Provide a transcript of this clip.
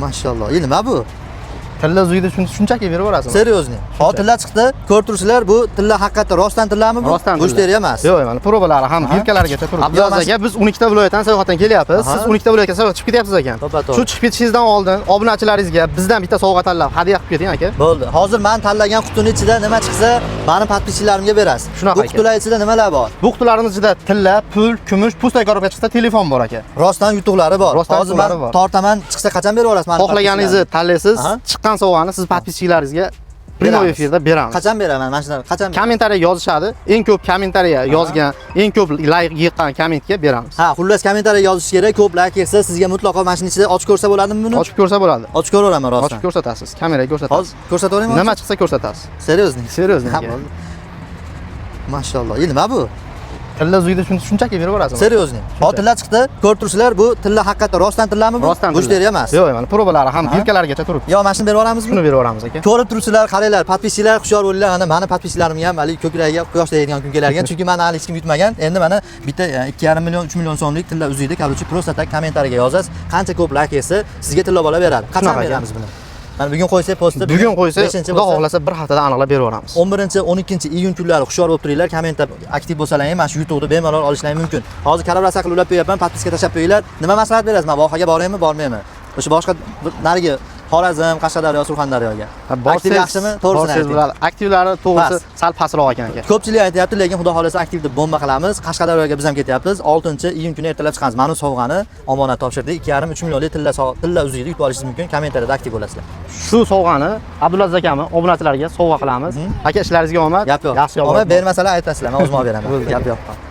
Maşallah. Nima bu? Tilla uzuyda shunchaki berib yuborasiz. Seryozni. Hozir tilla chiqdi. Ko'rib turibsizlar, bu tilla haqiqatda rostdan tillami bu? Rostdan Go'shteri emas. Yo'q, mana probalari ham yelkalarigacha turibdi. Abdulaziz aka, biz 12 ta viloyatdan sayohatdan kelyapmiz. Siz 12 ta viloyatga sayohat chiqib ketyapsiz ekan. Shu chiqib ketishingizdan oldin obunachilaringizga bizdan bitta sovg'a tanlab hadya qilib keting aka. Bo'ldi. Hozir men tanlagan qutining ichida nima chiqsa, meni podpischilarimga berasiz. Shunaqa Bu ekan. qutilar ichida nimalar bor? Bu qutilarimiz ichida tilla, pul, kumush, pustay korobka chiqsa telefon bor aka. Rostdan yutuqlari bor. Rostdan Hozir yutuqlari men bor. tortaman, chiqsa qachon berib olasiz meni? Xohlaganingizni tanlaysiz. Chiqqan sovg'ani siz podpischilaringizga prямой efirda beramiz. Qachon beraman? Mana shunaqa qachon? Kommentariya yozishadi. Eng ko'p kommentariya yozgan, eng ko'p layk yiqqan kommentga beramiz. Ha, xullas kommentariya yozish kerak. Ko'p layk kelsa, sizga mutlaqo mana shuning ichida ochib ko'rsa bo'ladimi buni? Ochib ko'rsa bo'ladi. Ochib ko'raveraman rostdan. Ochib ko'rsatasiz. Kameraga ko'rsatasiz. Hozir ko'rsataveraymi? Nima chiqsa ko'rsatasiz. Seryozni. Seryozni. Mashallah. Nima bu? Tilla uzuyda shunchaki berib yuborasiz. Seryozni. Hozir tilla chiqdi. Ko'rib turibsizlar, bu tilla haqiqatda rostdan tillami bu? Rostdan Go'shteri emas. Yo'q, mana probalari ham yelkalarigacha turibdi. Yo, mana shuni berib olamizmi? Shuni berib yuboramiz aka. Ko'rib turibsizlar, qaranglar, podpischilar xushyor bo'linglar. Ana meni podpischilarimga ham hali ko'kragiga quyosh tegadigan kun kelar ekan. Chunki meni hali hech kim yutmagan. Endi mana bitta 2,5 million, 3 million so'mlik tilla uzuyda kaluvchi просто tak kommentariyaga yozasiz. Qancha ko'p layk kelsa, sizga tilla bola beradi. Qachon beramiz buni? Mana bugun qo'ysak postda. Bugun qo'ysak, Xudo xohlasa bir haftada aniqlab berib yuboramiz. 11-12 iyun kunlari xushyor bo'lib turinglar, kommentda aktiv bo'lsalaring, mana shu yutuqni bemalol olishlaring mumkin. Hozir kalabrasa qilib ulab qo'yapman, podpiska tashlab qo'yinglar. Nima maslahat berasiz? Men vohaga boraymi, bormaymi? O'sha boshqa narigi Xorazm, Qashqadaryo, Surxondaryoga. Aktiv yaxshimi? To'g'risini ayting. Aktivlari to'g'risi sal pastroq ekan aka. Ko'pchilik aytayapti, lekin Xudo xolasa aktiv deb bomba qilamiz. Qashqadaryoga biz ham ketyapmiz. 6-iyun kuni ertalab chiqamiz. Mana sovg'ani omonat topshirdik. 2,5-3 millionlik tilla uzuyda yutib olishingiz mumkin. Kommentariyada aktiv bo'lasizlar. Shu sovg'ani Abdulaziz akami obunachilarga sovg'a qilamiz. Aka ishlaringizga omad. Yaxshi omad bermasalar aytasizlar. Men o'zim olib beraman. Gap yo'q.